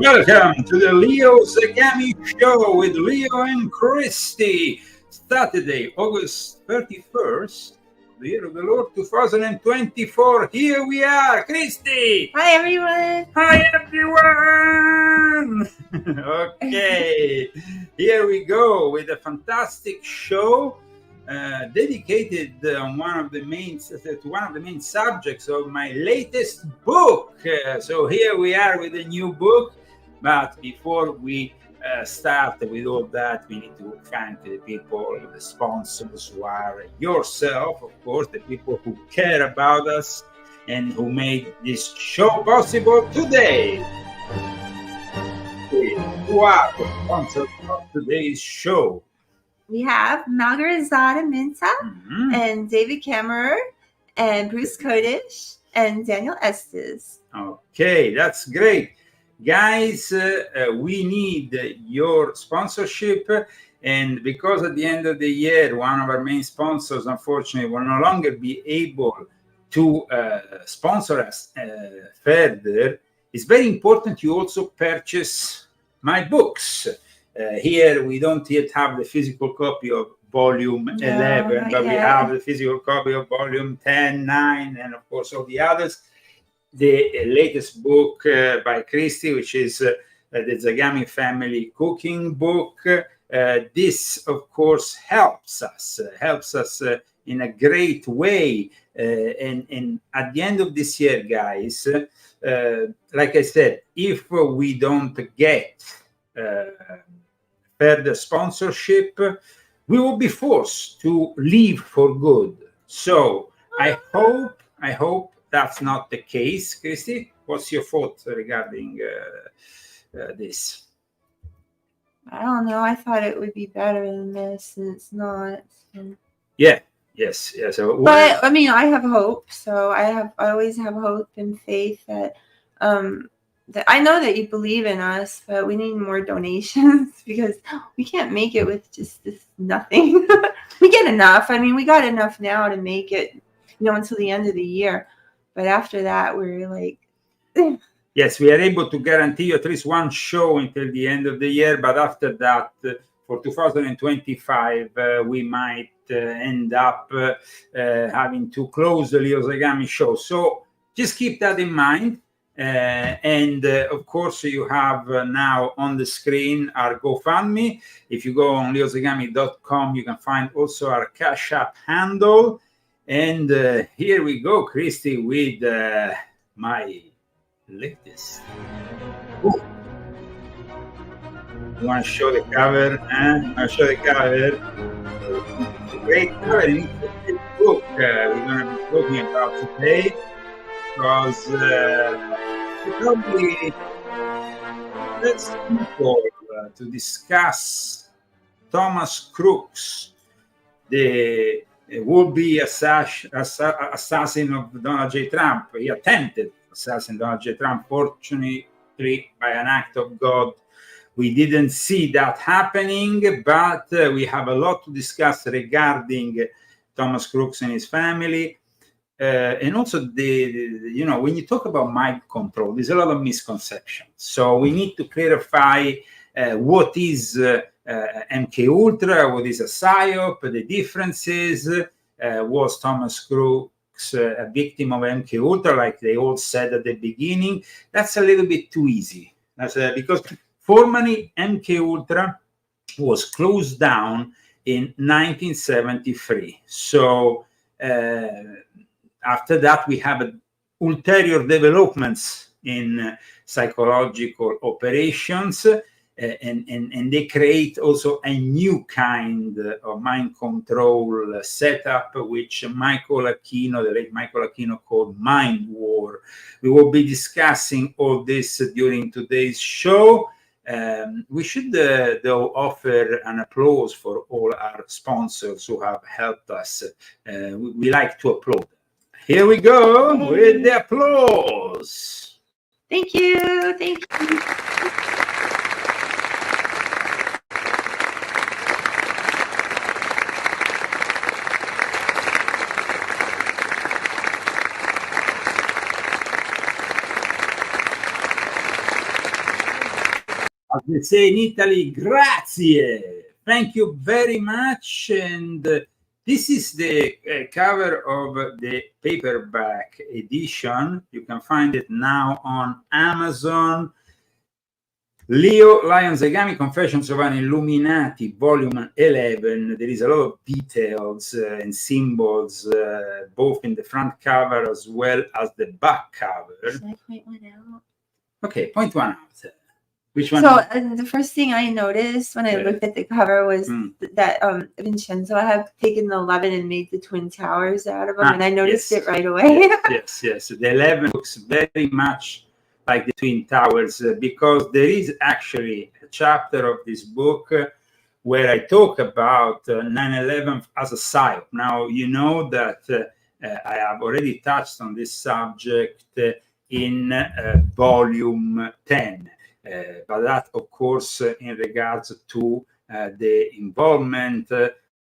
Welcome to the Leo Zagami Show with Leo and Christy. Saturday, August 31st, the year of the Lord 2024. Here we are, Christy. Hi, everyone. Hi, everyone. Okay, here we go with a fantastic show dedicated one of the main subjects of my latest book. So here we are with a new book. But before we start with all that, we need to thank the people, the sponsors who are yourself, of course, the people who care about us and who made this show possible today. Who are the sponsors of today's show? We have Margarazada Minta and David Kammerer and Bruce Kodish and Daniel Estes. Okay, that's great. Guys, we need your sponsorship, and because at the end of the year, one of our main sponsors, unfortunately, will no longer be able to sponsor us further, it's very important you also purchase my books. Here, we don't yet have the physical copy of volume 11, but we have the physical copy of volume 10, 9, and of course all the others. The latest book by Christy, which is the Zagami family cooking book. This, of course, helps us in a great way. And at the end of this year, guys, like I said, if we don't get further sponsorship, we will be forced to leave for good. So I hope that's not the case. Christy, what's your thought regarding this? I don't know. I thought it would be better than this, and it's not. So. Yeah. Yes. So, but I mean, I have hope. So I always have hope and faith that that I know that you believe in us, but we need more donations because we can't make it with just this nothing. We get enough. I mean, we got enough now to make it, until the end of the year. But after that, we're like... Yes, we are able to guarantee you at least one show until the end of the year. But after that, for 2025, we might end up having to close the Leo Zagami show. So just keep that in mind. And of course, you have now on the screen our GoFundMe. If you go on leozagami.com, you can find also our Cash App handle. And here we go, Christy, with my latest book. You want to show the cover? I'll show the cover. It's a great cover. It's a great book we're going to be talking about today, because probably let's people to discuss Thomas Crooks, the would-be assassin of Donald J. Trump. He attempted assassin Donald J. Trump. Fortunately, by an act of God, we didn't see that happening, but we have a lot to discuss regarding Thomas Crooks and his family. And also, when you talk about mind control, there's a lot of misconceptions. So we need to clarify what is MK Ultra, what is a Psyop, the differences. Was Thomas Crooks a victim of MK Ultra, like they all said at the beginning? That's a little bit too easy. Because formally, MK Ultra was closed down in 1973. So after that, we have ulterior developments in psychological operations. And they create also a new kind of mind control setup, which the late Michael Aquino called mind war. We will be discussing all this during today's show. We should, though, offer an applause for all our sponsors who have helped us. We like to applaud. Here we go with the applause. Thank you. Thank you. as they say in Italy, grazie. Thank you very much. And this is the cover of the paperback edition. You can find it now on Amazon. Leo Lion Zagami, Confessions of an Illuminati, Volume 11. There is a lot of details and symbols, both in the front cover as well as the back cover. Should I point one out? Okay, point one out. Which one? So the first thing I noticed when I looked at the cover was that Vincenzo had taken the 11 and made the Twin Towers out of them, and I noticed it right away. Yes. The 11 looks very much like the Twin Towers, because there is actually a chapter of this book where I talk about 9/11 as a psyop. Now, you know that I have already touched on this subject in volume 10, but that, of course, in regards to the involvement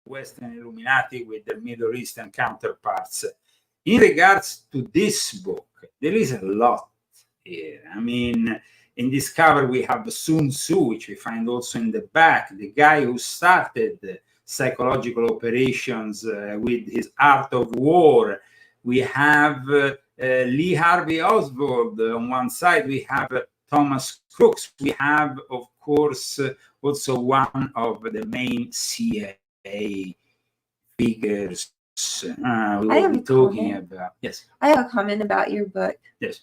Western Illuminati with their Middle Eastern counterparts. In regards to this book, there is a lot here. I mean, in this cover we have Sun Tzu, which we find also in the back, the guy who started psychological operations with his Art of War. We have Lee Harvey Oswald on one side. We have Thomas Crooks. We have, of course, also one of the main CIA figures we will be talking about. Yes. I have a comment about your book. Yes.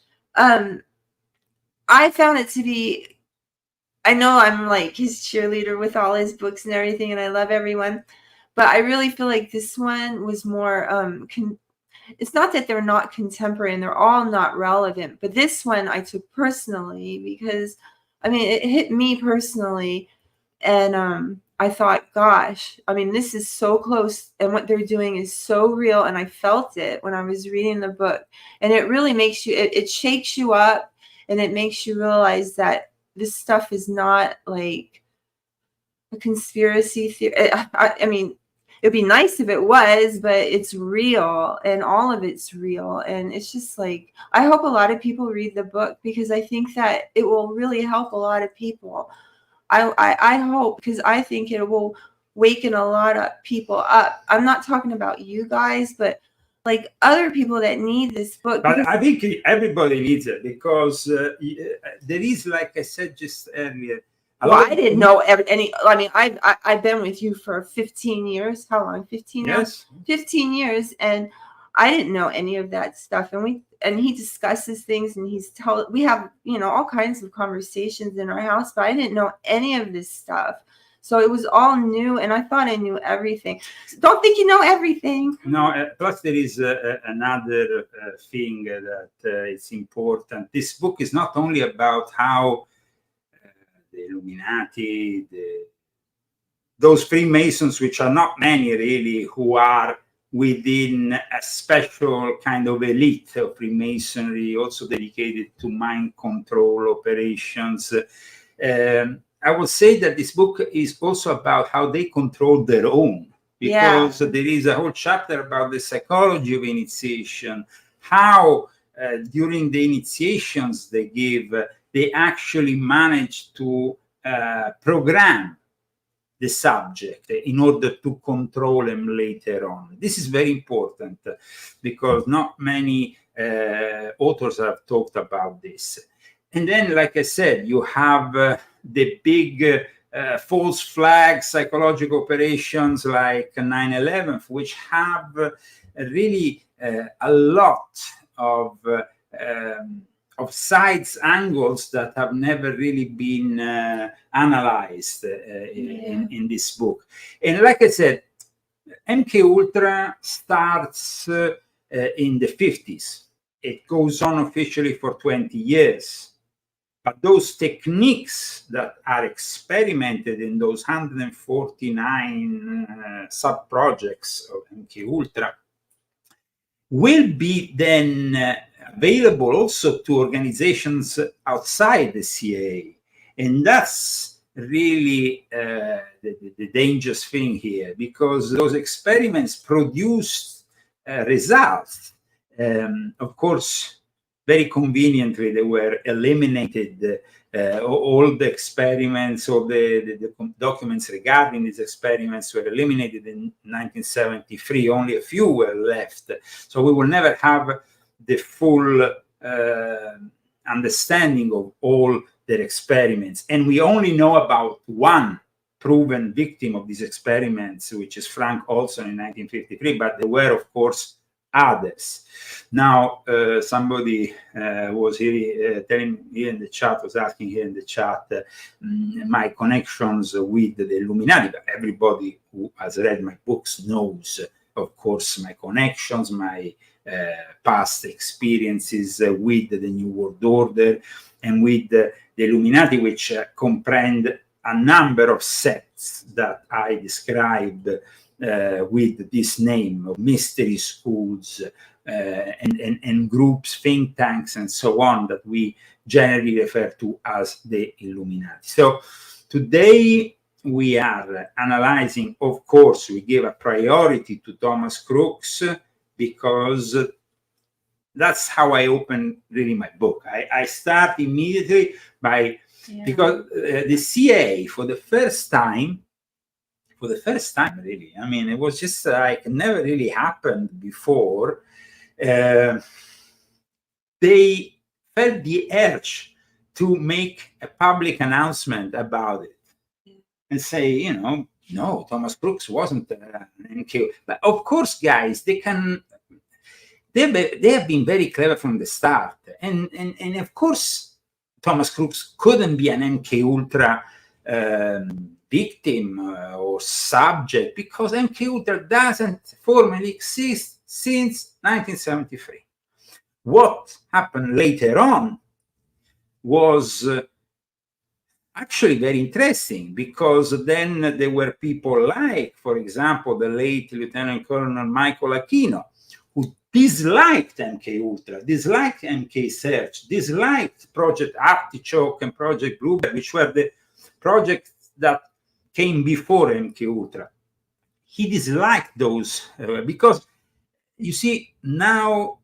I found it to be, I know I'm like his cheerleader with all his books and everything, and I love everyone, but I really feel like this one was more, it's not that they're not contemporary and they're all not relevant, but this one I took personally because, I mean, it hit me personally, and I thought, gosh, I mean, this is so close, and what they're doing is so real, and I felt it when I was reading the book, and it really makes you, it shakes you up, and it makes you realize that this stuff is not like a conspiracy theory. I mean, it'd be nice if it was, but it's real, and all of it's real. And it's just like, I hope a lot of people read the book, because I think that it will really help a lot of people. I hope, because I think it will waken a lot of people up. I'm not talking about you guys, but like other people that need this book. But I think everybody needs it, because there is, like I said just earlier, I didn't know any. I mean, I've been with you for 15 years. How long? 15 years. 15 years, and I didn't know any of that stuff. And he discusses things, and we have, you know, all kinds of conversations in our house, but I didn't know any of this stuff. So it was all new, and I thought I knew everything. So don't think you know everything. No, plus there is another thing that is important. This book is not only about how the Illuminati, those Freemasons, which are not many really, who are within a special kind of elite of Freemasonry, also dedicated to mind control operations. I would say that this book is also about how they control their own, because there is a whole chapter about the psychology of initiation, how during the initiations they give, they actually manage to program the subject in order to control them later on. This is very important, because not many authors have talked about this. And then, like I said, you have the big false flag psychological operations like 9/11, which have really a lot of sides, angles that have never really been analyzed in this book. And like I said, MK Ultra starts in the 50s. It goes on officially for 20 years. But those techniques that are experimented in those 149 sub-projects of MK Ultra will be then available also to organizations outside the CIA. And that's really the dangerous thing here, because those experiments produced results. Of course, very conveniently, they were eliminated all the experiments, all the documents regarding these experiments were eliminated in 1973. Only a few were left. So we will never have the full understanding of all their experiments. And we only know about one proven victim of these experiments, which is Frank Olson in 1953, but there were, of course, others. Now, somebody was here telling here in the chat, was asking here in the chat, my connections with the Illuminati. But everybody who has read my books knows, of course, my connections, my past experiences with the New World Order and with the Illuminati, which comprehend a number of sects that I described with this name of mystery schools and groups, think tanks, and so on, that we generally refer to as the Illuminati. So today we are analyzing, of course, we give a priority to Thomas Crooks because that's how I open really my book. I start immediately by, because the CIA for the first time, really, I mean, it was just like never really happened before. They felt the urge to make a public announcement about it and say, you know, no, Thomas Crooks wasn't an NKO. But of course, guys, they have been very clever from the start. And of course, Thomas Crooks couldn't be an MK Ultra victim or subject, because MK Ultra doesn't formally exist since 1973. What happened later on was actually very interesting, because then there were people like, for example, the late Lieutenant Colonel Michael Aquino, who disliked MK Ultra, disliked MK Search, disliked Project Artichoke and Project Bluebird, which were the projects that came before MK Ultra. He disliked those because, you see, now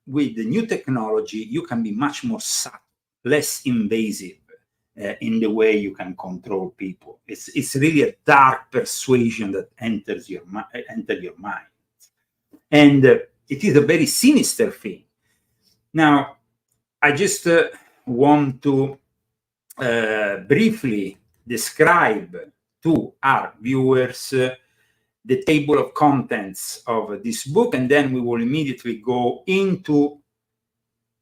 with the new technology, you can be much more subtle, less invasive in the way you can control people. It's really a dark persuasion that enters your mind. And it is a very sinister thing. Now, I just want to briefly describe to our viewers the table of contents of this book, and then we will immediately go into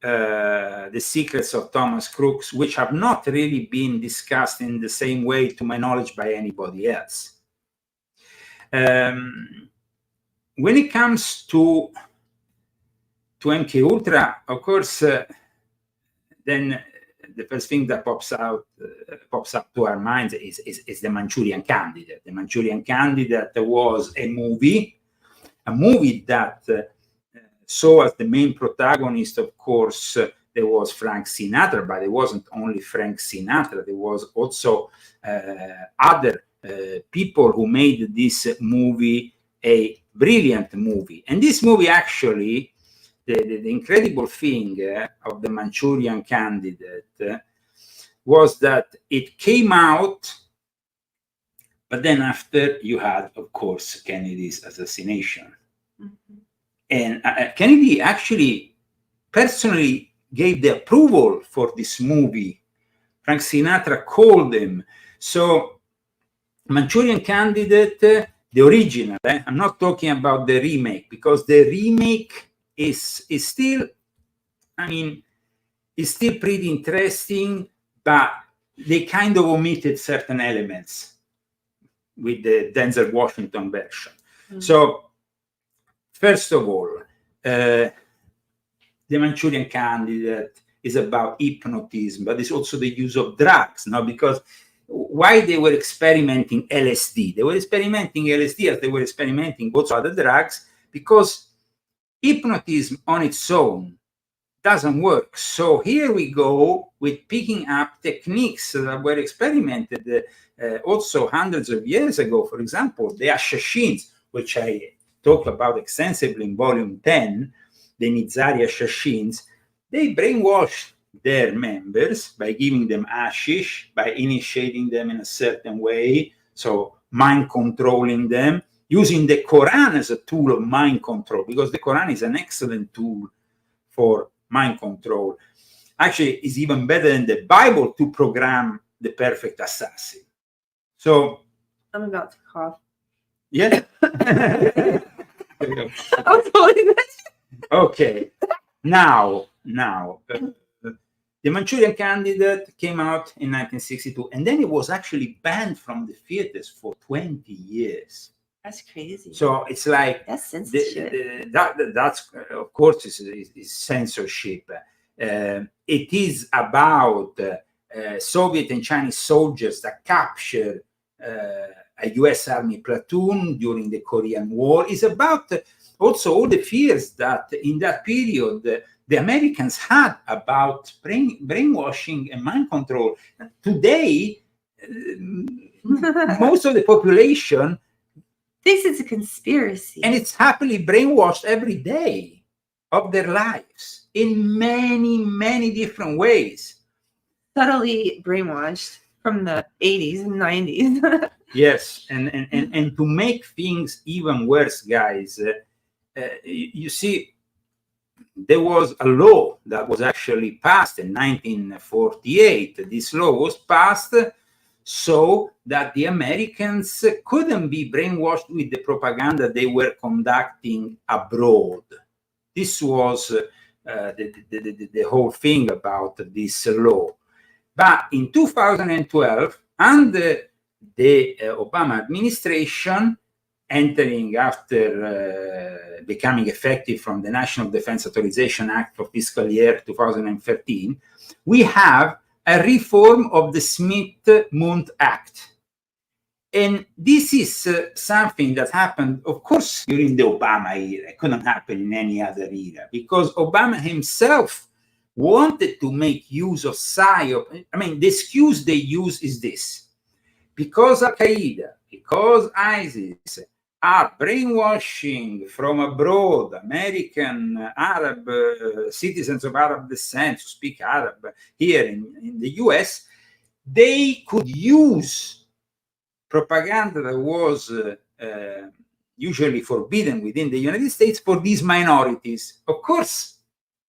the secrets of Thomas Crooks, which have not really been discussed in the same way, to my knowledge, by anybody else. When it comes to MK Ultra, of course, then the first thing that pops up to our minds is the Manchurian Candidate. The Manchurian Candidate was a movie that saw as the main protagonist, of course, there was Frank Sinatra, but it wasn't only Frank Sinatra. There was also other people who made this movie a brilliant movie. And this movie, actually, the incredible thing of the Manchurian Candidate was that it came out, but then after you had, of course, Kennedy's assassination. Mm-hmm. And Kennedy actually personally gave the approval for this movie. Frank Sinatra called him. So Manchurian Candidate, the original, I'm not talking about the remake, because the remake is still, I mean, it's still pretty interesting, but they kind of omitted certain elements with the Denzel Washington version. Mm-hmm. So, first of all, the Manchurian Candidate is about hypnotism, but it's also the use of drugs, no? Because why they were experimenting LSD? They were experimenting LSD as they were experimenting also other drugs, because hypnotism on its own doesn't work. So here we go with picking up techniques that were experimented also hundreds of years ago. For example, the assassins, which I talk about extensively in volume 10, the Nizari assassins, they brainwashed their members by giving them hashish, by initiating them in a certain way, so mind controlling them, using the Quran as a tool of mind control, because the Quran is an excellent tool for mind control. Actually, it's even better than the Bible to program the perfect assassin. So I'm about to cough. yeah. I was holding this. Okay. Now, the Manchurian Candidate came out in 1962, and then it was actually banned from the theaters for 20 years. That's crazy. So it's like that's censorship. That's of course is censorship. It is about Soviet and Chinese soldiers that captured a U.S. Army platoon during the Korean War. It's about also all the fears that in that period the Americans had about brainwashing and mind control. Today, most of the population thinks it's a conspiracy. And it's happily brainwashed every day of their lives in many, many different ways. Subtly brainwashed from the 80s and 90s. Yes, and to make things even worse, guys, you see, there was a law that was actually passed in 1948. This law was passed so that the Americans couldn't be brainwashed with the propaganda they were conducting abroad. This was the whole thing about this law. But in 2012, under the Obama administration, entering after becoming effective from the National Defense Authorization Act for fiscal year 2013, we have a reform of the Smith-Mundt Act. And this is something that happened, of course, during the Obama era. It couldn't happen in any other era, because Obama himself wanted to make use of Psyop. I mean, the excuse they use is this: because Al-Qaeda, because ISIS are brainwashing from abroad American Arab citizens of Arab descent who speak Arab here in the US, they could use propaganda that was usually forbidden within the United States for these minorities. Of course,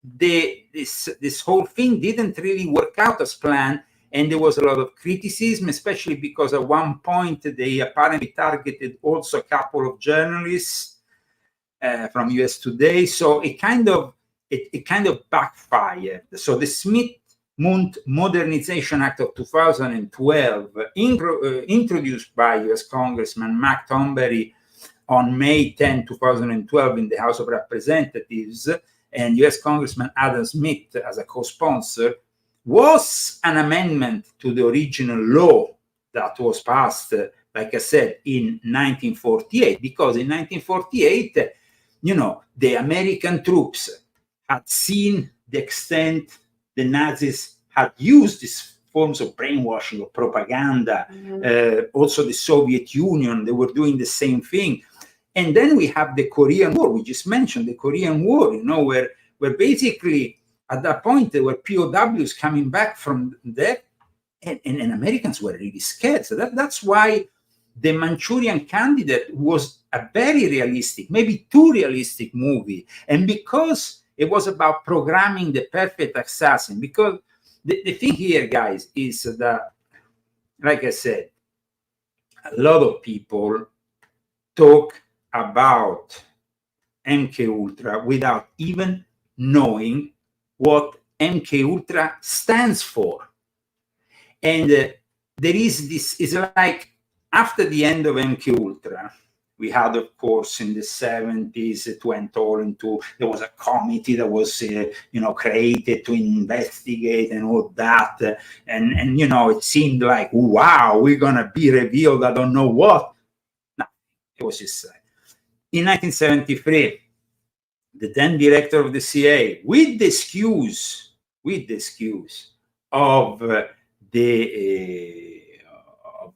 this whole thing didn't really work out as planned, and there was a lot of criticism, especially because at one point they apparently targeted also a couple of journalists from US Today. So it kind of backfired. So the Smith-Mundt Modernization Act of 2012, introduced by US Congressman Mac Thornberry on May 10, 2012 in the House of Representatives, and US Congressman Adam Smith as a co-sponsor, was an amendment to the original law that was passed, like I said, in 1948, because in 1948, the American troops had seen the extent the Nazis had used these forms of brainwashing, of propaganda. Also the Soviet Union, they were doing the same thing. And then we have the Korean War. We just mentioned the Korean War, where basically at that point there were POWs coming back from there, and Americans were really scared. So that's why the Manchurian Candidate was a very realistic, maybe too realistic movie. And because it was about programming the perfect assassin, because the thing here, guys, is that, like I said, a lot of people talk about MK Ultra without even knowing what MK Ultra stands for. And there is this, it's like after the end of MK Ultra, we had, of course, in the 70s, it went all into, there was a committee that was, created to investigate and all that. And it seemed like, wow, we're going to be revealed, I don't know what. No, it was just, in 1973, the then director of the CIA, with the excuse of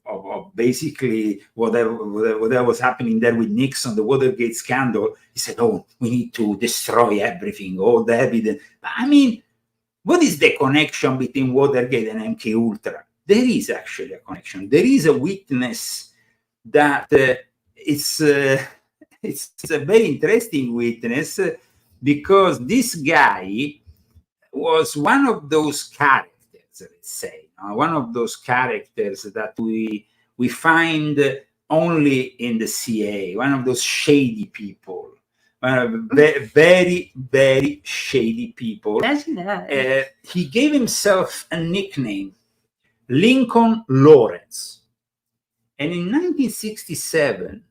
of basically whatever was happening there with Nixon, the Watergate scandal, he said, "Oh, we need to destroy everything, all the evidence." But I mean, what is the connection between Watergate and MK Ultra? There is actually a connection. There is a witness that it's a very interesting witness because this guy was one of those characters, let's say, one of those characters that we find only in the CIA, one of those shady people, very, very shady people. Imagine that. He gave himself a nickname, Lincoln Lawrence. And in 1967,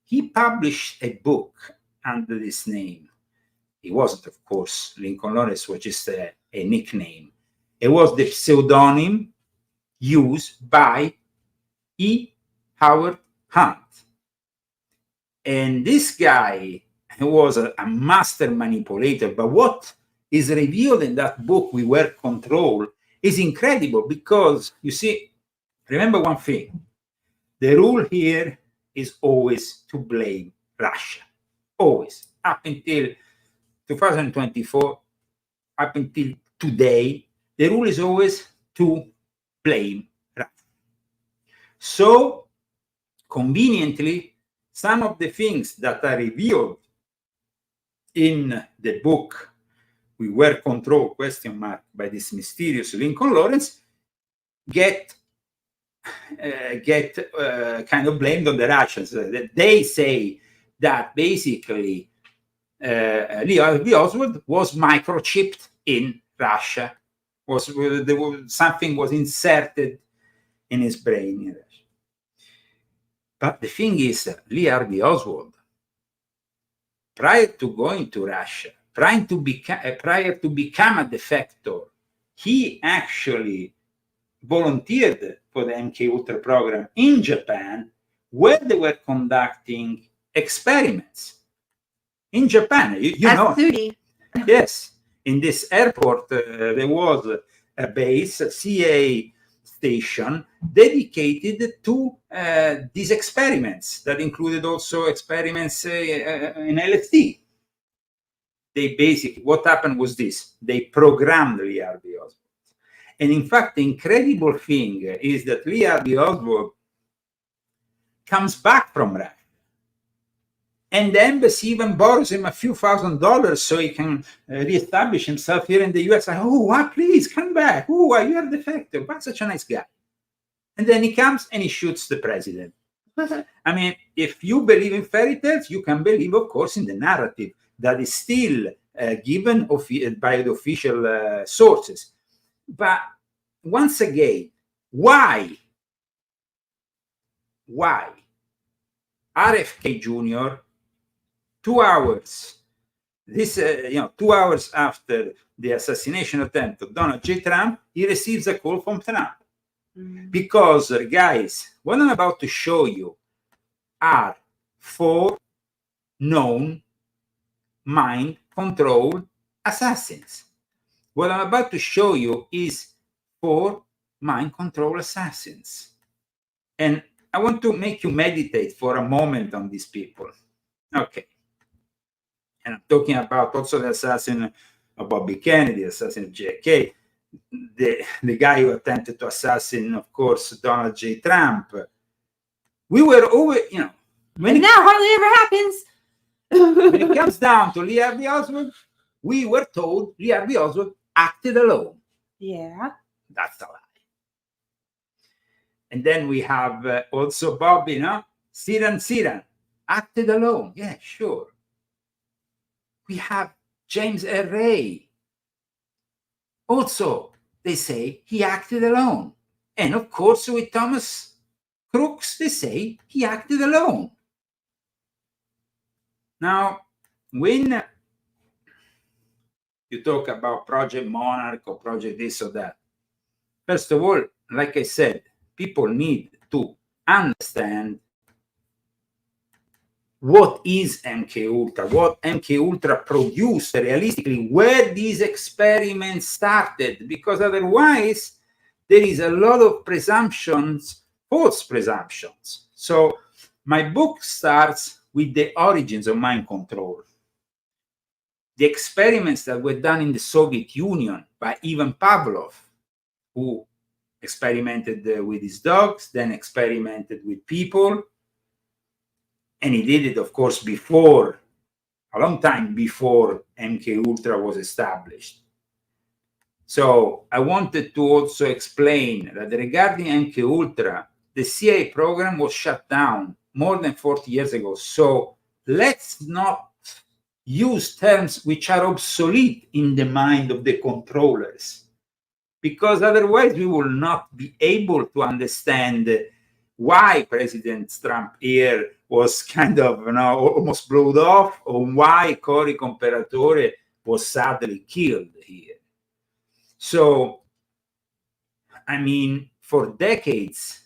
he published a book under this name. It wasn't, of course, Lincoln Lawrence was just a nickname. It was the pseudonym used by E. Howard Hunt. And this guy was a master manipulator. But what is revealed in that book, We Were Control, is incredible because, you see, remember one thing. The rule here is always to blame Russia. Always. Up until 2024, up until today, the rule is always to blame Russia. So, conveniently, some of the things that are revealed in the book We Were Controlled, ? By this mysterious Lincoln Lawrence, get kind of blamed on the Russians. They say that basically Lee Harvey Oswald was microchipped in Russia. Something was inserted in his brain in Russia. But the thing is, Lee Harvey Oswald, prior to going to Russia, prior to become a defector, he actually volunteered for the MK Ultra program in Japan, where they were conducting experiments. In Japan, you know. Yes, in this airport, there was a base, a CIA station dedicated to these experiments that included also experiments in LSD. They basically, what happened was this: they programmed Lee Harvey Oswald. And in fact, the incredible thing is that Lee Harvey Oswald comes back from Russia. And the embassy even borrows him a few $1,000s so he can reestablish himself here in the US. Please come back. You are a defector. But such a nice guy. And then he comes and he shoots the president. I mean, if you believe in fairy tales, you can believe, of course, in the narrative that is still given by the official sources. But once again, why RFK Jr., 2 hours, 2 hours after the assassination attempt of Donald J. Trump, he receives a call from Trump. Because, guys, what I'm about to show you are 4 known mind control assassins. What I'm about to show you is 4 mind control assassins. And I want to make you meditate for a moment on these people. Okay. And I'm talking about also the assassin of Bobby Kennedy, the assassin of JFK, the guy who attempted to assassinate, of course, Donald J. Trump. We were over, when now hardly ever happens. When it comes down to Lee Harvey Oswald, we were told Lee Harvey Oswald acted alone. Yeah. That's a lie. And then we have also Bobby, Siran, acted alone. Yeah, sure. We have James L. Ray. Also, they say he acted alone. And of course, with Thomas Crooks, they say he acted alone. Now, when you talk about Project Monarch or Project this or that, first of all, like I said, people need to understand what is MK Ultra, what MK Ultra produced realistically, where these experiments started, because otherwise there is a lot of presumptions, false presumptions. So my book starts with the origins of mind control. the experiments that were done in the Soviet Union by Ivan Pavlov, who experimented with his dogs, then experimented with people. And he did it, of course, before, a long time before MK Ultra was established. So I wanted to also explain that regarding MK Ultra, the CIA program was shut down more than 40 years ago. So let's not use terms which are obsolete in the mind of the controllers, because otherwise we will not be able to understand why President Trump here was kind of almost blown off, or why Cory Comperatore was sadly killed here. So, I mean, for decades,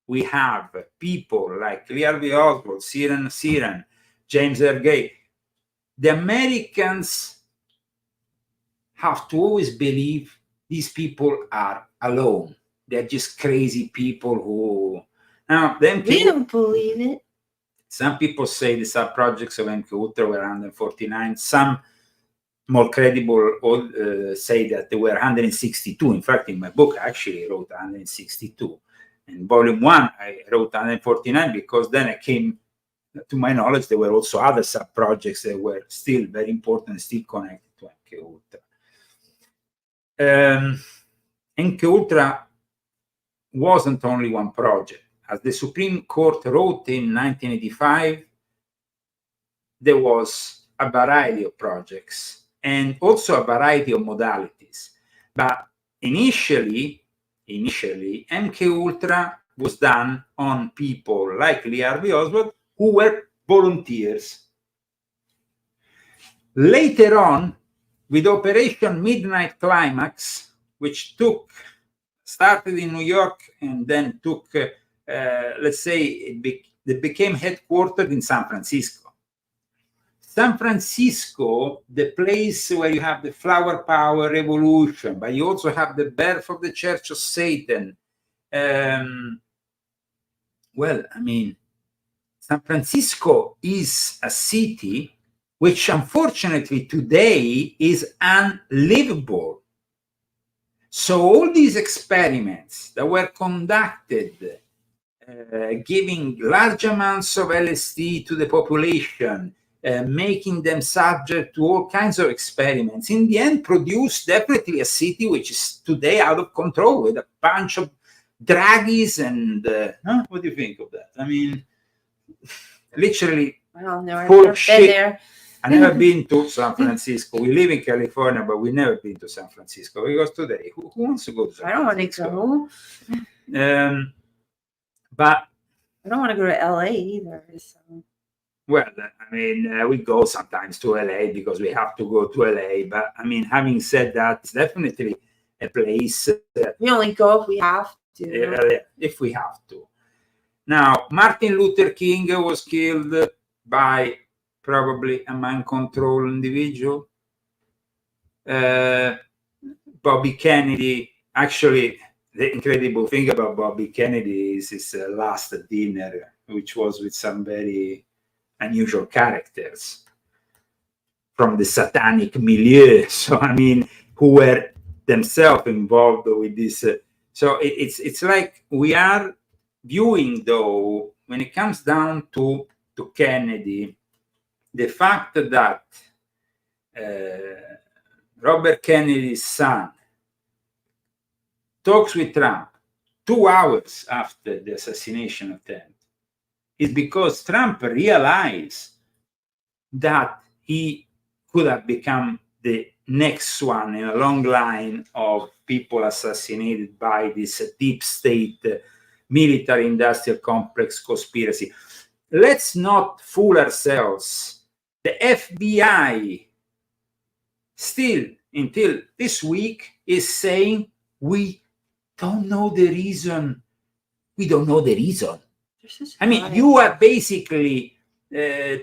we have people like Lee Harvey Oswald, Ciaran, James Earl Gay. The Americans have to always believe these people are alone. They're just crazy people who... Now, we don't believe it. Some people say the sub-projects of MK Ultra were 149. Some more credible say that there were 162. In fact, in my book, I actually wrote 162. In volume 1, I wrote 149 because then I came, to my knowledge, there were also other sub-projects that were still very important, still connected to MK Ultra. MK Ultra wasn't only one project. As the Supreme Court wrote in 1985, there was a variety of projects and also a variety of modalities. But initially, MK Ultra was done on people like Lee Harvey Oswald, who were volunteers. Later on, with Operation Midnight Climax, which started in New York and then took, let's say, it became headquartered in San Francisco. San Francisco, the place where you have the flower power revolution, but you also have the birth of the Church of Satan. Well, I mean, San Francisco is a city which unfortunately today is unlivable. So all these experiments that were conducted, giving large amounts of LSD to the population, making them subject to all kinds of experiments, in the end produced definitely a city which is today out of control with a bunch of druggies and... What do you think of that? I mean, literally full of shit. There. I've never been to San Francisco. We live in California, but we've never been to San Francisco. Because today, who wants to go to San Francisco? I don't want to go. But I don't want to go to LA either. So. Well, I mean, we go sometimes to LA because we have to go to LA. But I mean, having said that, it's definitely a place. We only go if we have to. If we have to. Now, Martin Luther King was killed by probably a mind-controlled individual. Bobby Kennedy, actually, the incredible thing about Bobby Kennedy is his last dinner, which was with some very unusual characters from the satanic milieu. So, I mean, who were themselves involved with this. So it's like we are viewing, though, when it comes down to Kennedy, the fact that Robert Kennedy's son talks with Trump 2 hours after the assassination attempt is because Trump realized that he could have become the next one in a long line of people assassinated by this deep state military industrial complex conspiracy. Let's not fool ourselves. The FBI still, until this week, is saying we don't know the reason. We don't know the reason. I mean, you are basically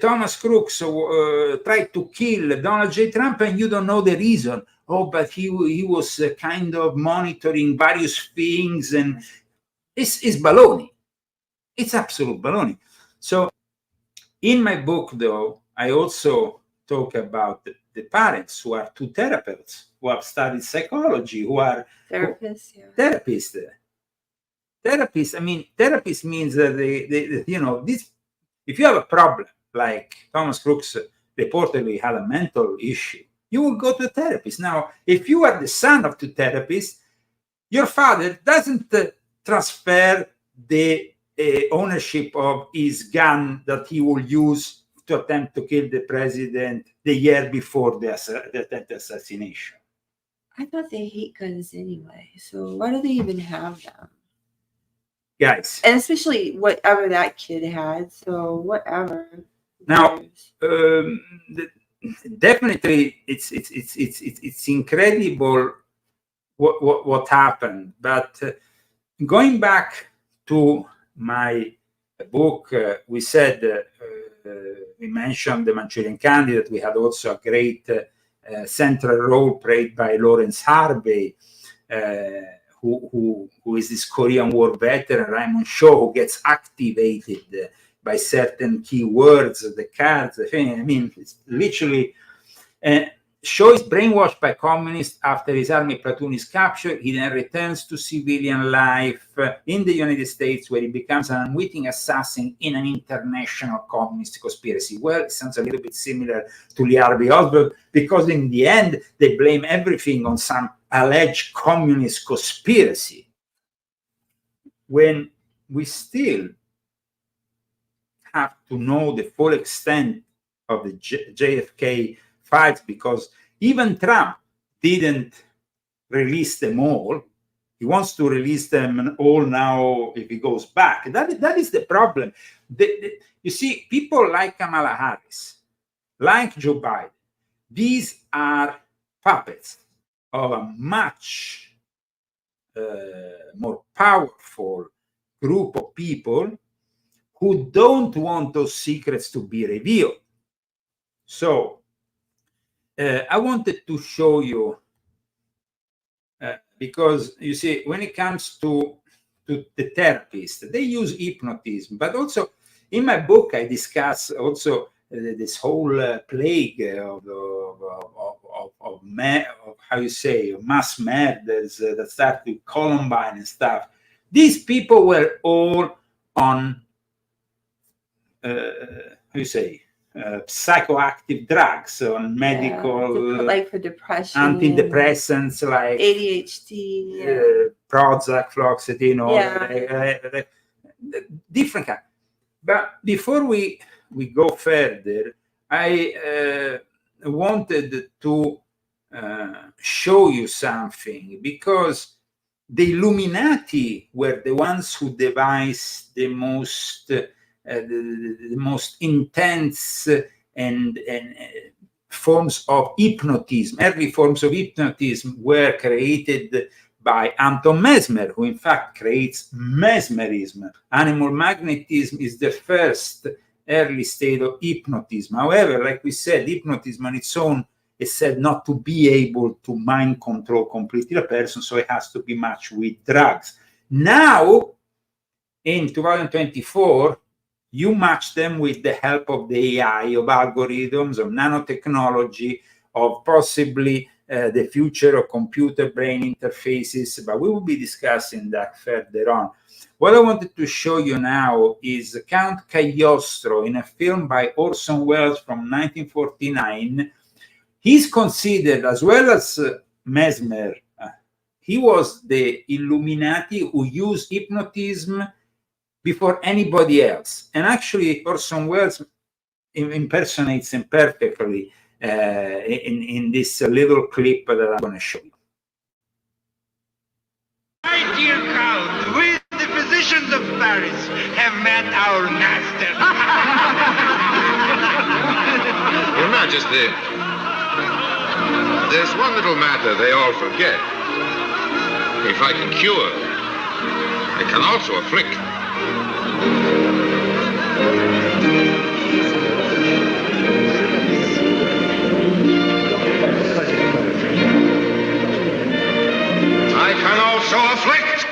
Thomas Crooks tried to kill Donald J. Trump and you don't know the reason. Oh, but he was kind of monitoring various things, and it's baloney. It's absolute baloney. So in my book, though, I also talk about the parents who are two therapists, who have studied psychology, who are therapists. Therapists. I mean, therapist means that this. If you have a problem, like Thomas Crooks reportedly had a mental issue, you will go to a therapist. Now, if you are the son of two therapists, your father doesn't transfer the ownership of his gun that he will use to attempt to kill the president the year before the assassination. I thought they hate guns anyway, so why do they even have them? Guys. And especially whatever that kid had, so whatever. Now, definitely, it's incredible what happened. But going back to my book, we said we mentioned the Manchurian Candidate. We had also a great central role played by Lawrence Harvey, who is this Korean War veteran, Raymond Shaw, who gets activated by certain keywords, the cards, the thing. I mean, it's literally. Shaw is brainwashed by communists after his army platoon is captured. He then returns to civilian life in the United States, where he becomes an unwitting assassin in an international communist conspiracy. Well, it sounds a little bit similar to Lee Harvey Oswald, because in the end, they blame everything on some alleged communist conspiracy, when we still have to know the full extent of the JFK files, because even Trump didn't release them all. He wants to release them all now if he goes back. That is the problem. You see, people like Kamala Harris, like Joe Biden, these are puppets of a much more powerful group of people who don't want those secrets to be revealed. So I wanted to show you, because you see, when it comes to the therapist, they use hypnotism, but also in my book I discuss also this whole plague of how you say, mass murders that start with Columbine and stuff. These people were all on how you say, psychoactive drugs, on medical, like for depression, antidepressants like ADHD, Prozac, fluoxetine, different kind. But before we go further, I wanted to show you something, because the Illuminati were the ones who devised the most intense and forms of hypnotism. Early forms of hypnotism were created by Anton Mesmer, who in fact creates mesmerism. Animal magnetism is the first early state of hypnotism. However, like we said, hypnotism on its own is said not to be able to mind control completely a person, so it has to be matched with drugs. Now, in 2024, you match them with the help of the AI, of algorithms, of nanotechnology, of possibly the future of computer-brain interfaces, but we will be discussing that further on. What I wanted to show you now is Count Cagliostro in a film by Orson Welles from 1949. He's considered, as well as Mesmer, he was the Illuminati who used hypnotism before anybody else. And actually, Orson Welles impersonates him perfectly in this little clip that I'm going to show you. My dear Count, we, the physicians of Paris, have met our master. Your Majesty, there's one little matter they all forget. If I can cure, I can also afflict. I can also afflict.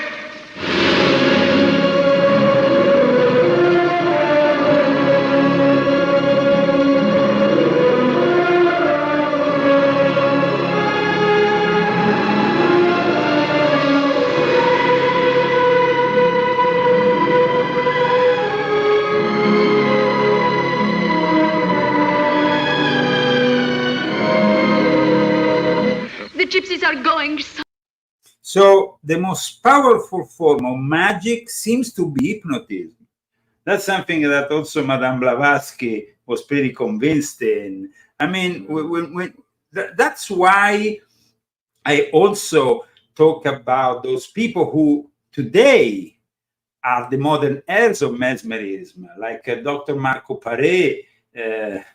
So the most powerful form of magic seems to be hypnotism. That's something that also Madame Blavatsky was pretty convinced in. I mean, that's why I also talk about those people who today are the modern heirs of mesmerism, like Dr. Marco Paré,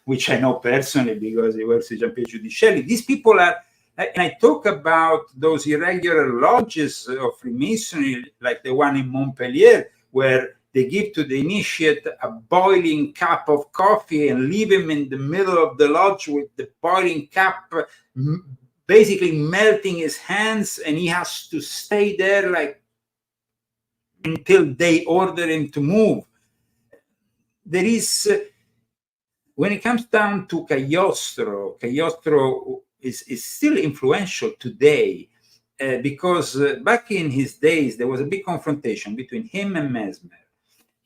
which I know personally because he works with Giampiero Giudicelli. These people are, and I talk about those irregular lodges of Freemasonry, like the one in Montpellier, where they give to the initiate a boiling cup of coffee and leave him in the middle of the lodge with the boiling cup, basically melting his hands, and he has to stay there like until they order him to move. There is, when it comes down to Cagliostro is still influential today because back in his days, there was a big confrontation between him and Mesmer.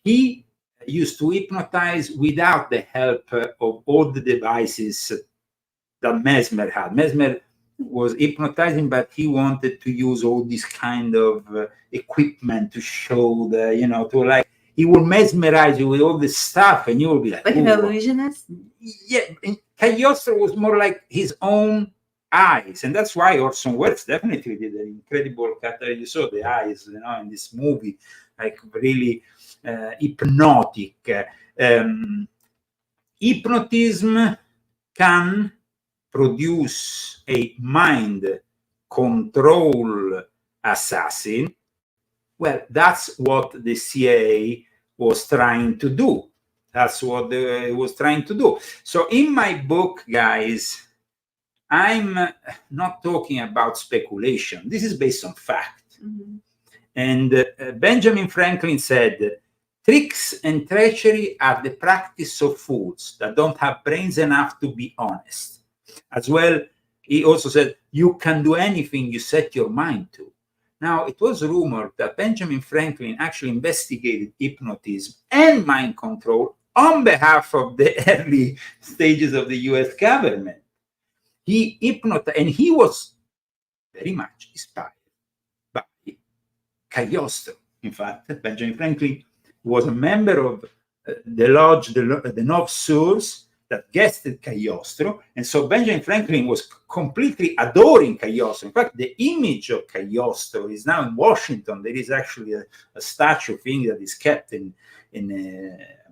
He used to hypnotize without the help of all the devices that Mesmer had. Mesmer was hypnotizing, but he wanted to use all this kind of equipment to show the, to like, he will mesmerize you with all this stuff and you will be like an illusionist? Yeah, Cagliostro was more like his own eyes, and that's why Orson Welles definitely did an incredible catalog. You saw the eyes, in this movie, like really hypnotic. Hypnotism can produce a mind control assassin. Well, that's what the CIA was trying to do. That's what it was trying to do. So in my book, guys, I'm not talking about speculation. This is based on fact. Mm-hmm. And Benjamin Franklin said, tricks and treachery are the practice of fools that don't have brains enough to be honest. As well, he also said, you can do anything you set your mind to. Now, it was rumored that Benjamin Franklin actually investigated hypnotism and mind control on behalf of the early stages of the US government. He hypnotized, and he was very much inspired by Cagliostro. In fact, Benjamin Franklin was a member of the lodge, the Nov Source, that guested Cagliostro, and so Benjamin Franklin was completely adoring Cagliostro. In fact, the image of Cagliostro is now in Washington. There is actually a statue thing that is kept in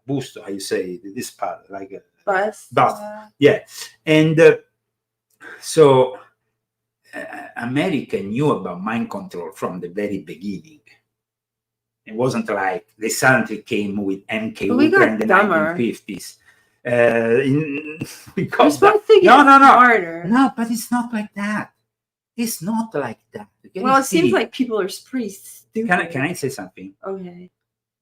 busto, how you say, this part, like a bust. Yeah, and so America knew about mind control from the very beginning. It wasn't like they suddenly came with MK Ultra in the 1950s. Because no, but it's not like that. It's not like that. Well, it seems like people are pretty stupid. Can I say something? Okay.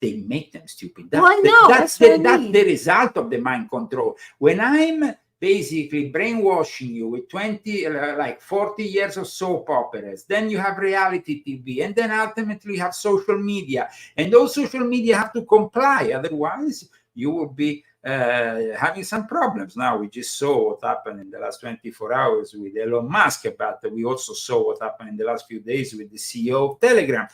They make them stupid. That's the result of the mind control. When I'm basically brainwashing you with 40 years of soap operas, then you have reality TV, and then ultimately you have social media, and those social media have to comply, otherwise you will be having some problems. Now, we just saw what happened in the last 24 hours with Elon Musk, but we also saw what happened in the last few days with the CEO of Telegram.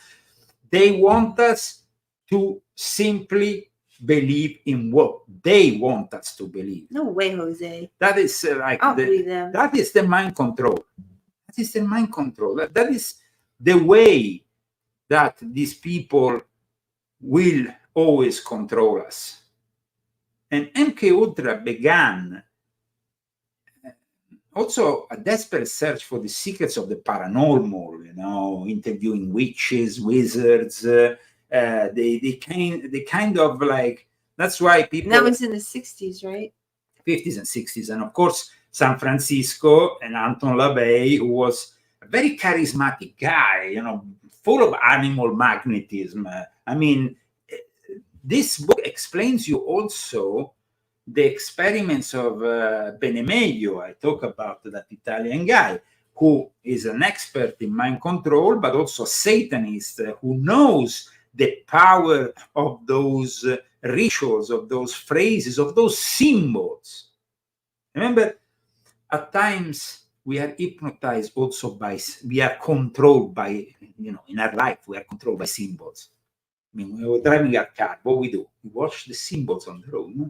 They want us to simply believe in what they want us to believe. No way, Jose. That is believe them. That is the mind control. That is the mind control. That is the way that these people will always control us. And MK Ultra began also a desperate search for the secrets of the paranormal, interviewing witches, wizards. They kind of like, that's why people. That was in the 60s, right? 50s and 60s. And of course, San Francisco and Anton LaVey, who was a very charismatic guy, full of animal magnetism. This book explains you also the experiments of Benemeglio. I talk about that Italian guy who is an expert in mind control, but also a Satanist who knows the power of those rituals, of those phrases, of those symbols. Remember, at times we are hypnotized also by, we are controlled by, in our life, we are controlled by symbols. I mean, when we're driving our car, what we do? We watch the symbols on the road. No?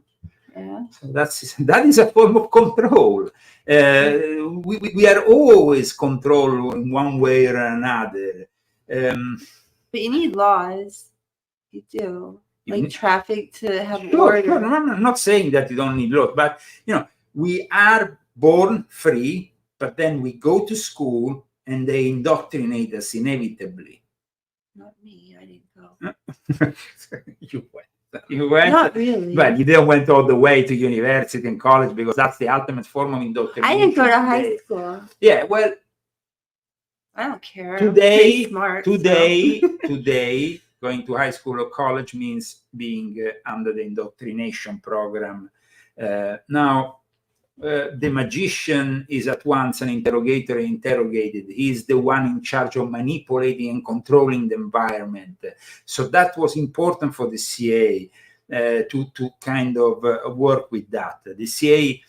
Yeah. So that is a form of control. We are always controlled in one way or another. But you need laws. You do. Like traffic to have Sure, order. sure. I'm not saying that you don't need laws, but we are born free, but then we go to school and they indoctrinate us inevitably. Not me. I didn't go. You went. Not really. But you didn't went all the way to university and college, because that's the ultimate form of indoctrination. I didn't go to high school. Yeah, well, I don't care. Today, I'm smart, today, going to high school or college means being under the indoctrination program. Now, the magician is at once an interrogator and interrogated. He's the one in charge of manipulating and controlling the environment. So that was important for the CIA to kind of work with that. The CIA,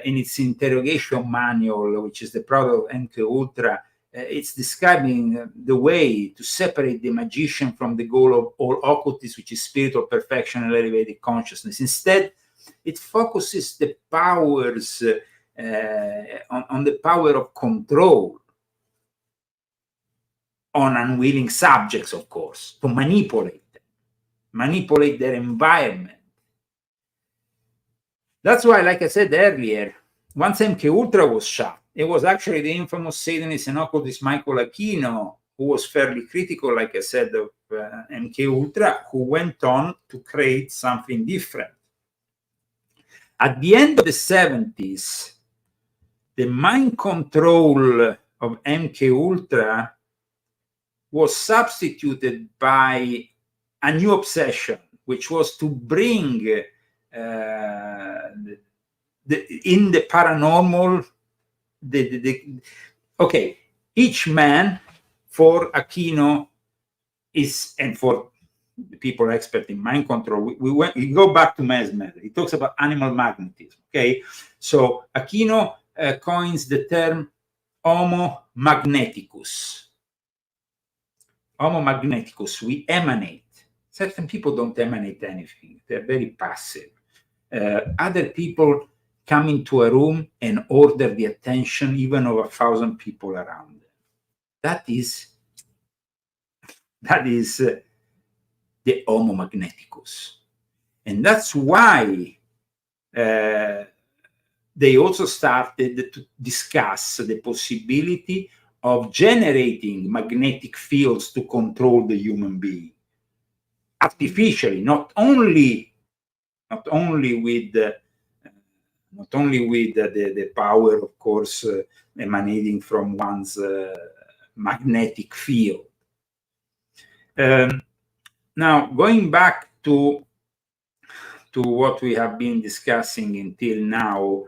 in its interrogation manual, which is the product of MKUltra, it's describing the way to separate the magician from the goal of all occultists, which is spiritual perfection and elevated consciousness. Instead, it focuses the powers on the power of control on unwilling subjects, of course, to manipulate them, manipulate their environment. That's why, like I said earlier, once MKUltra was shot, it was actually the infamous Satanist and occultist Michael Aquino, who was fairly critical, like I said, of MKUltra, who went on to create something different. At the end of the 70s, the mind control of MKUltra was substituted by a new obsession, which was to bring in the paranormal, okay, each man, for Aquino is, and for the people expert in mind control, we go back to Mesmer. He talks about animal magnetism. Okay, so Aquino coins the term Homo magneticus. Homo magneticus, we emanate. Certain people don't emanate anything; they're very passive. Other people come into a room and order the attention even of 1,000 people around them. That is the Homo magneticus. And that's why they also started to discuss the possibility of generating magnetic fields to control the human being artificially, not only with the power, of course, emanating from one's magnetic field. Now, going back to what we have been discussing until now,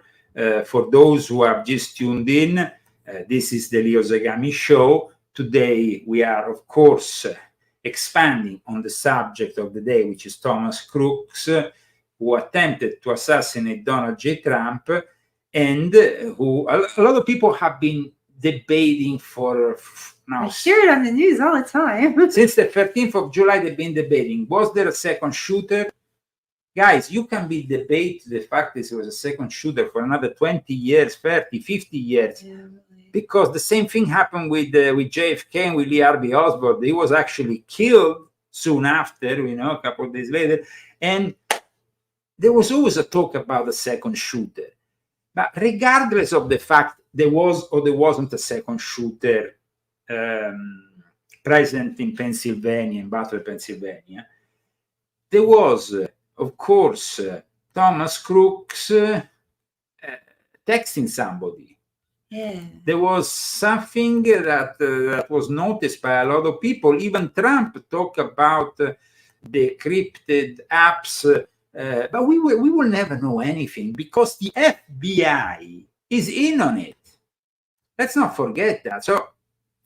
for those who have just tuned in, this is the Leo Zagami Show. Today, we are, of course, expanding on the subject of the day, which is Thomas Crooks, who attempted to assassinate Donald J. Trump, and who a lot of people have been debating for now. I hear it on the news all the time. Since the 13th of July, they've been debating. Was there a second shooter? Guys, you can be debate the fact that it was a second shooter for another 20 years, 30, 50 years. Yeah, really. Because the same thing happened with JFK and with Lee Harvey Oswald. He was actually killed soon after, a couple of days later. And there was always a talk about a second shooter. But regardless of the fact there was or there wasn't a second shooter present in Pennsylvania, in Butler, Pennsylvania, there was, of course, Thomas Crooks texting somebody. Yeah. There was something that was noticed by a lot of people. Even Trump talked about the encrypted apps, but we will never know anything because the FBI is in on it. Let's not forget that. So,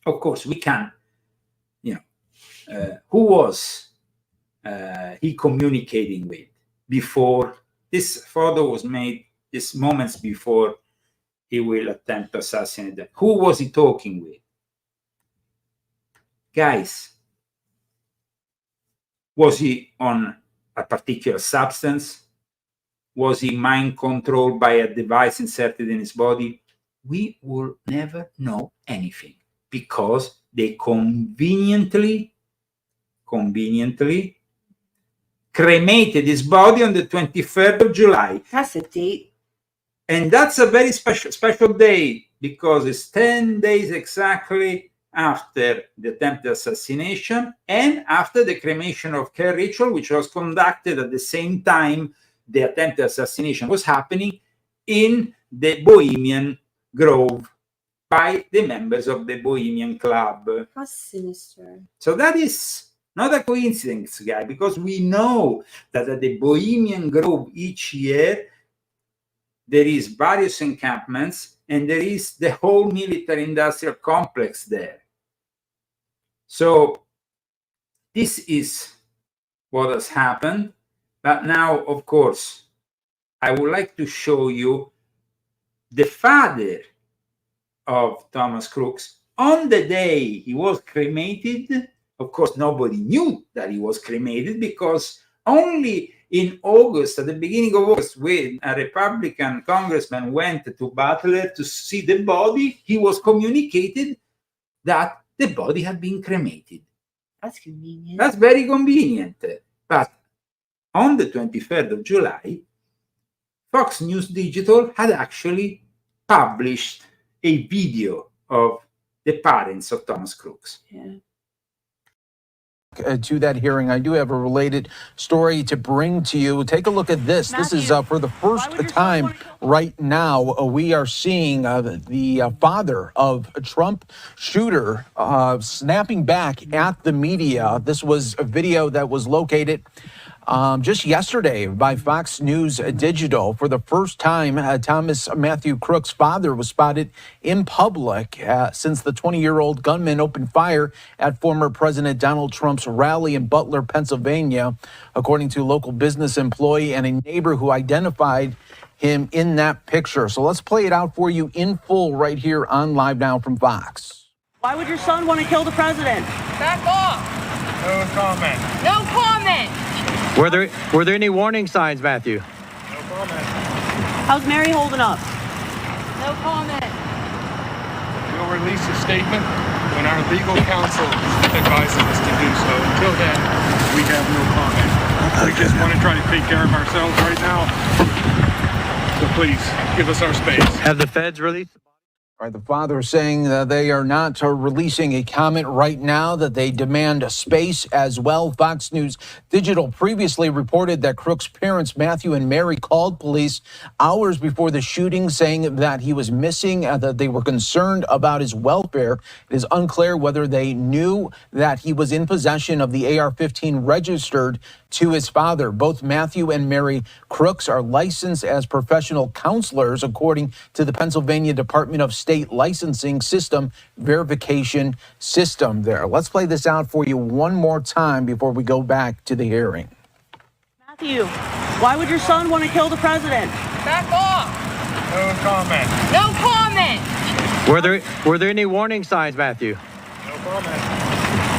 of course, we can, who was he communicating with before this photo was made, this moments before he will attempt to assassinate them. Who was he talking with? Guys, was he on a particular substance? Was he mind controlled by a device inserted in his body? We will never know anything because they conveniently cremated his body on the 23rd of July. That's a date. And that's a very special day because it's 10 days exactly after the attempted assassination and after the cremation of care ritual, which was conducted at the same time the attempted assassination was happening in the Bohemian Grove by the members of the Bohemian Club. How sinister. So that is not a coincidence, guys, because we know that at the Bohemian Grove each year there is various encampments and there is the whole military industrial complex there. So this is what has happened. But now, of course, I would like to show you the father of Thomas Crooks. On the day he was cremated, of course, nobody knew that he was cremated because only in August, at the beginning of August, when a Republican congressman went to Butler to see the body, he was communicated that the body had been cremated. That's convenient. That's very convenient. But on the 23rd of July, Fox News Digital had actually published a video of the parents of Thomas Crooks. Yeah. To that hearing, I do have a related story to bring to you. Take a look at this. Matthew, this is for the first time right now. We are seeing the father of a Trump shooter snapping back at the media. This was a video that was located just yesterday by Fox News Digital. For the first time, Thomas Matthew Crooks' father was spotted in public since the 20-year-old gunman opened fire at former President Donald Trump's rally in Butler, Pennsylvania, according to a local business employee and a neighbor who identified him in that picture. So let's play it out for you in full right here on Live Now from Fox. Why would your son want to kill the president? Back off! No comment. No comment! Were there any warning signs, Matthew? No comment. How's Mary holding up? No comment. We'll release a statement when our legal counsel advises us to do so. Until then, we have no comment. We just want to try to take care of ourselves right now. So please, give us our space. Have the feds released? All right, the father saying that they are not releasing a comment right now, that they demand space as well. Fox News Digital previously reported that Crooks' parents, Matthew and Mary, called police hours before the shooting, saying that he was missing, that they were concerned about his welfare. It is unclear whether they knew that he was in possession of the AR-15 registered to his father. Both Matthew and Mary Crooks are licensed as professional counselors, according to the Pennsylvania Department of State Licensing System Verification System there. Let's play this out for you one more time before we go back to the hearing. Matthew, why would your son want to kill the president? Back off! No comment. No comment! Were there any warning signs, Matthew? No comment.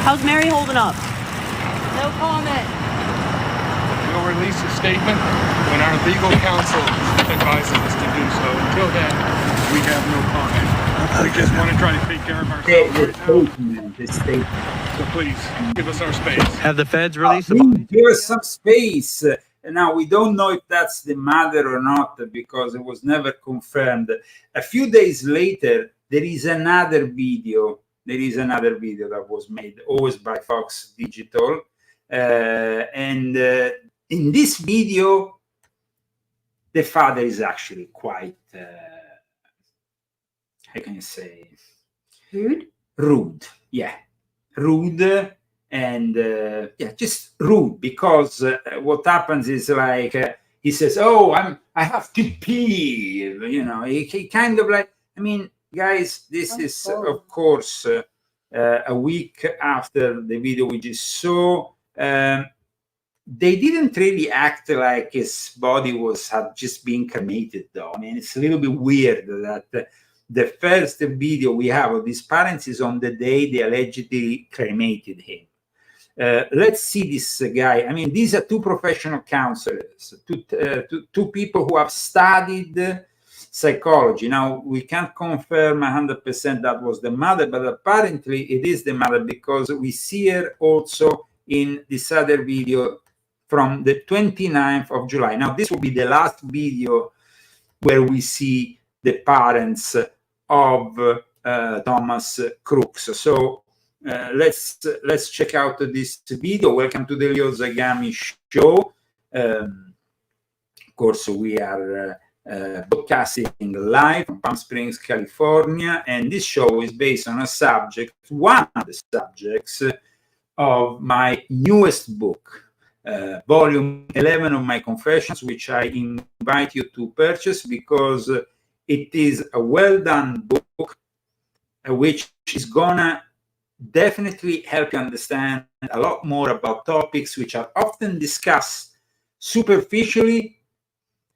How's Mary holding up? No comment. We'll release a statement when our legal counsel advises us to do so. Until then, we have no comment. We just want to try to take care of ourselves right now. The statement. So please, give us our space. Have the feds released the Please body? give us some space. Now, we don't know if that's the mother or not because it was never confirmed. A few days later, there is another video. That was made always by Fox Digital. In this video, the father is actually quite, how can you say? Rude. Yeah. Rude. And just rude, because what happens is like he says, "Oh, I have to pee," you know. He kind of like, I mean, guys, this is of course a week after the video we just saw. they didn't really act like his body had just been cremated, though. I mean, it's a little bit weird that the first video we have of his parents is on the day they allegedly cremated him. Let's see this guy. I mean, these are two professional counselors, two people who have studied psychology. Now, we can't confirm 100% that was the mother, but apparently it is the mother, because we see her also in this other video from the 29th of July. Now, this will be the last video where we see the parents of Thomas Crooks. So let's check out this video. Welcome to the Leo Zagami show. Of course, we are broadcasting live from Palm Springs, California, and this show is based on a subject, one of the subjects of my newest book, volume 11 of my Confessions, which I invite you to purchase because it is a well-done book, which is gonna definitely help you understand a lot more about topics which are often discussed superficially.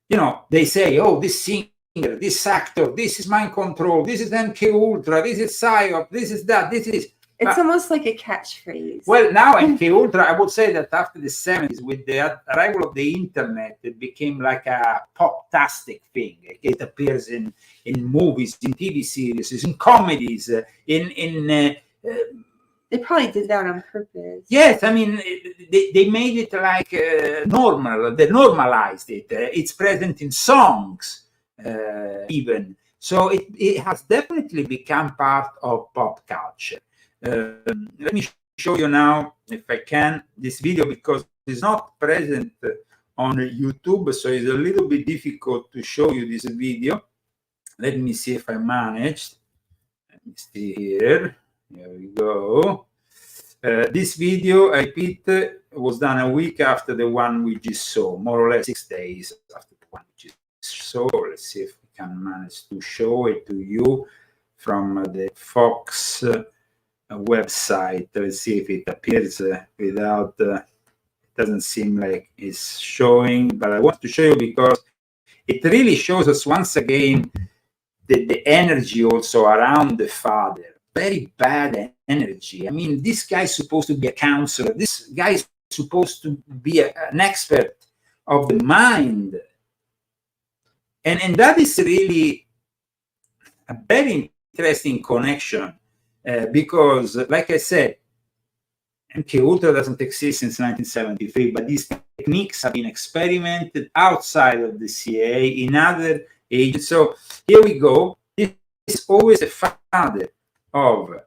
You know, they say, oh, this singer, this actor, this is mind control, this is MK Ultra, this is Psyop, this is that, this is... It's almost like a catchphrase. Well, now MK Ultra, I would say that after the 70s, with the arrival of the internet, it became like a pop-tastic thing. It appears in movies, in TV series, in comedies, they probably did that on purpose. Yes, I mean, they made it like normal. They normalized it. It's present in songs, even. So it has definitely become part of pop culture. Let me show you now, if I can, this video, because it's not present on YouTube, so it's a little bit difficult to show you this video. Let me see if I managed. Let me see here. Here we go. This video, I repeat, was done a week after the one we just saw, more or less 6 days after the one we just saw. Let's see if we can manage to show it to you from the Fox website. Let's see if it appears without, it doesn't seem like it's showing, but I want to show you because it really shows us once again the energy also around the father. Very bad energy. I mean, this guy's supposed to be a counselor. This guy's supposed to be an expert of the mind. And that is really a very interesting connection because, like I said, MK Ultra doesn't exist since 1973, but these techniques have been experimented outside of the CIA in other agencies. So here we go. This is always a father of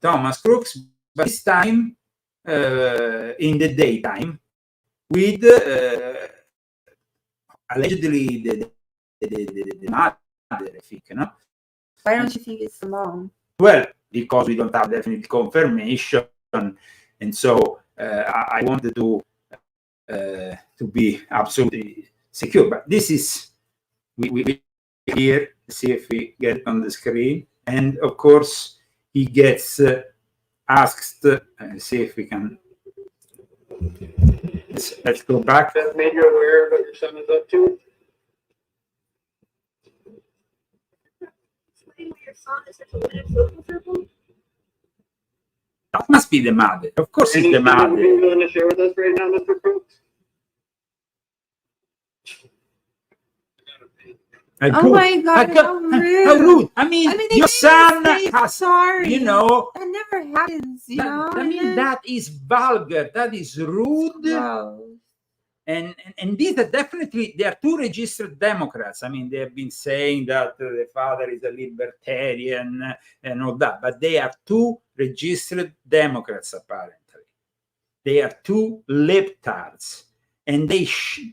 Thomas Crooks, but this time in the daytime with allegedly the mother, I think, no? Why don't you think it's the mom? Well, because we don't have definite confirmation, and so I wanted to be absolutely secure. But this is we here. See if we get it on the screen. And of course, he gets asked. See if we can. Let's go back. That made you aware of what your son is up to? That must be the mother. Of course, it's the mother. Are you willing to share with us right now, Mr. Crooks? Oh my God, how rude. How rude. I mean your son has, sorry. you know. That never happens, you know. I mean, that is vulgar. That is rude. Wow. And these are definitely, they are two registered Democrats. I mean, they have been saying that the father is a libertarian and all that, but they are two registered Democrats, apparently. They are two libtards. And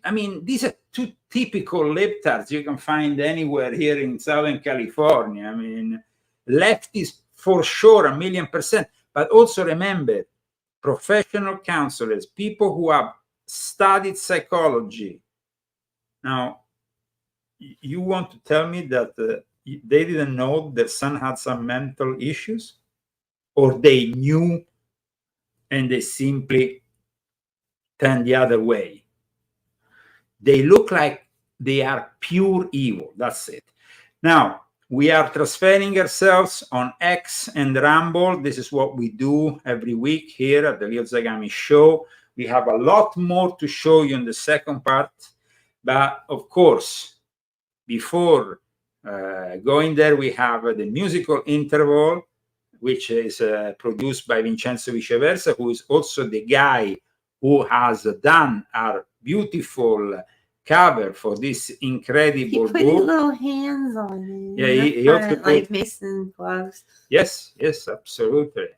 I mean, these are two typical libtards you can find anywhere here in Southern California. I mean, leftists for sure, 1,000,000%. But also remember, professional counselors, people who have studied psychology. Now, you want to tell me that they didn't know their son had some mental issues? Or they knew and they simply than the other way. They look like they are pure evil. That's it. Now, we are transferring ourselves on X and Rumble. This is what we do every week here at the Leo Zagami Show. We have a lot more to show you in the second part. But, of course, before going there, we have the musical interval, which is produced by Vincenzo Viceversa, who is also the guy who has done our beautiful cover for this incredible He put book. his little hands on it. Yeah, he also put, like Mason gloves. Yes, absolutely.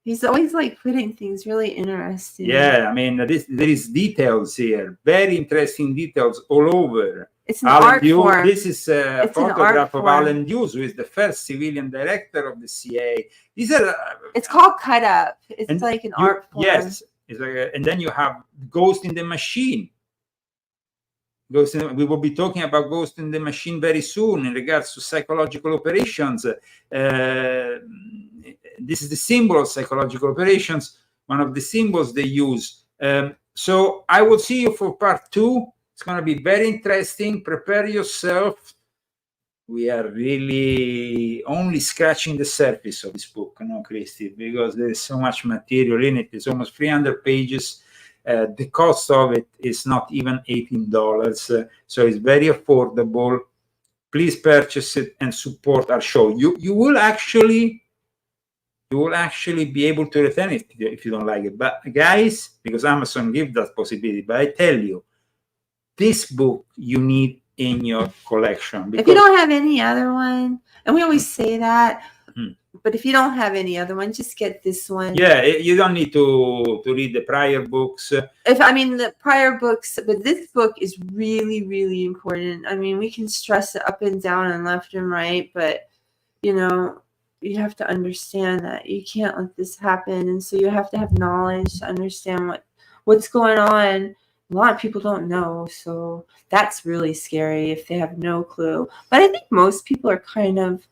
He's always like putting things really interesting. Yeah, I mean, there is details here, very interesting details all over. It's an art form. This is a photograph of form. Alan Deuce, who is the first civilian director of the CIA. These are. It's called Cut Up. It's like an art form. Yes, it's like and then you have Ghost in the Machine. We will be talking about Ghost in the Machine very soon in regards to psychological operations. This is the symbol of psychological operations, one of the symbols they use. So I will see you for part 2. It's going to be very interesting. Prepare yourself. We are really only scratching the surface of this book, no, Christy, because there is so much material in it. It's almost 300 pages. The cost of it is not even $18, so it's very affordable. Please purchase it and support our show. You will actually be able to return it if you don't like it. But guys, because Amazon gives that possibility, but I tell you, this book you need in your collection. If you don't have any other one, and we always say that, but if you don't have any other one, just get this one. Yeah, you don't need to read the prior books. The prior books, but this book is really, really important. I mean, we can stress it up and down and left and right, but you have to understand that you can't let this happen, and so you have to have knowledge to understand what's going on. A lot of people don't know, so that's really scary if they have no clue. But I think most people are kind of...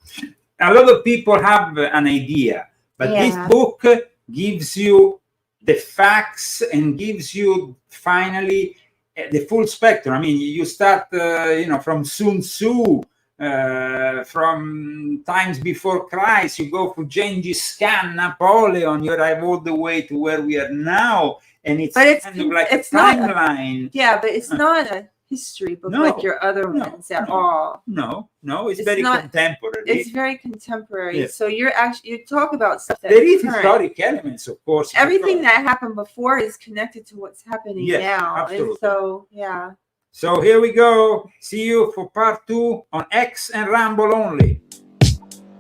A lot of people have an idea, but this book gives you the facts and gives you finally the full spectrum. I mean, you start, from Sun Tzu, from times before Christ, you go for Genghis Khan, Napoleon, you arrive all the way to where we are now. And it's kind of like a timeline. But it's not a history book like your other ones at all. No, it's very contemporary. It's very contemporary. Yes. So you talk about stuff that there is historic elements, of course. Everything that happened before is connected to what's happening now. Absolutely. And so, yeah. So here we go. See you for part 2 on X and Rumble only.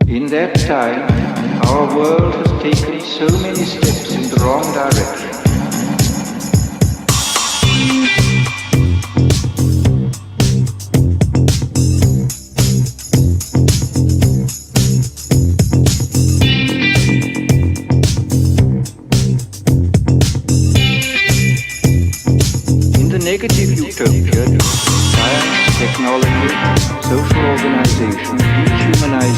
In that time, our world has taken so many steps in the wrong direction. Negative utopia, science, technology, social organization, dehumanization.